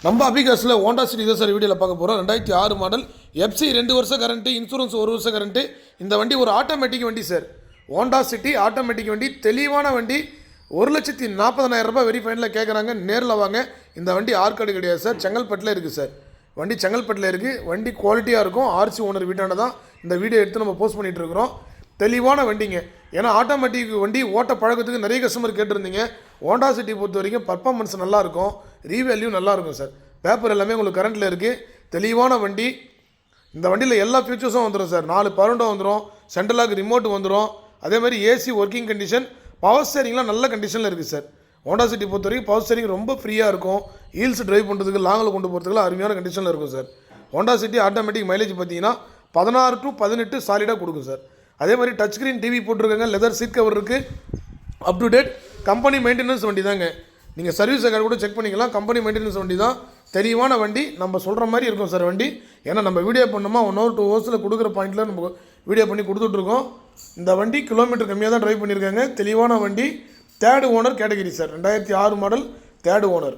நம்ம அபிகாஸில் Honda city தான் sir வீடியோவில் பார்க்க போகிறோம். 2006 மாடல், எஃப்சி 2 வருஷம் கரண்ட்டு, இன்சூரன்ஸ் 1 வருஷம் கரண்ட்டு. இந்த வண்டி ஒரு ஆட்டோமேட்டிக் வண்டி சார். ஹோண்டா சிட்டி ஆட்டோமேட்டிக் வண்டி, தெளிவான வண்டி. 1,40,000 ரூபாய் வெரி ஃபைனில் கேட்குறாங்க. நேரில் வாங்க. இந்த வண்டி ஆற்காடு கிடையாது சார், செங்கல்பட்டில் இருக்குது சார். வண்டி செங்கல்பட்டில் இருக்குது. வண்டி குவாலிட்டியாக இருக்கும். ஆர்சி ஓனர் வீட்டான தான் இந்த வீடியோ எடுத்து நம்ம போஸ்ட் பண்ணிகிட்டு இருக்கிறோம். தெளிவான வண்டிங்க. ஏன்னா ஆட்டோமேட்டிக் வண்டி ஓட்ட பழக்கத்துக்கு நிறைய கஸ்டமர் கேட்டிருந்தீங்க. ஹோண்டா சிட்டி பொறுத்த வரைக்கும் பர்ஃபார்மன்ஸ் நல்லாயிருக்கும், ரீவேல்யூ நல்லாயிருக்கும் சார். பேப்பர் எல்லாமே உங்களுக்கு கரண்ட்டில் இருக்குது. தெளிவான வண்டி. இந்த வண்டியில் எல்லா ஃபியூச்சர்ஸும் வந்துடும் சார். 4 பரண்டோ வந்துடும், சென்ட்ரலாக ரிமோட் வந்துடும். அதே மாதிரி ஏசி ஒர்க்கிங் கண்டிஷன், பவர் ஸ்டேரிங்லாம் நல்ல கண்டிஷனில் இருக்குது சார். ஹோண்டா சிட்டி பொறுத்த வரைக்கும் பவர் ஸ்டேரிங் ரொம்ப ஃப்ரீயாக இருக்கும். ஹீல்ஸ் ட்ரைவ் பண்ணுறதுக்கு, லாங்கில் கொண்டு போகிறதுக்குலாம் அருமையான கண்டிஷனில் இருக்கும் sir. Honda city automatic mileage பார்த்தீங்கன்னா 16 to 18 சாலிடாக கொடுக்கும் சார். அதே மாதிரி டச் ஸ்க்ரீன் டிவி போட்டிருக்காங்க, லெதர் சீட் கவர் இருக்குது, up to date. Company maintenance வண்டி தாங்க. நீங்கள் சர்வீஸ் ரெக்கார்டு கூட செக் பண்ணிக்கலாம். கம்பெனி மெயின்டெனன்ஸ் வண்டி தான். தெளிவான வண்டி. நம்ம சொல்கிற மாதிரி இருக்கும் சார் வண்டி. ஏன்னா நம்ம வீடியோ பண்ணோமா 1 or 2 ஹவர்ஸில் கொடுக்குற பாயிண்டில் நம்ம வீடியோ பண்ணி கொடுத்துட்ருக்கோம். இந்த வண்டி கிலோமீட்டர் கம்மியாக தான் ட்ரைவ் பண்ணியிருக்காங்க. தெளிவான வண்டி. 3rd owner category sir. 2006 model, 3rd owner.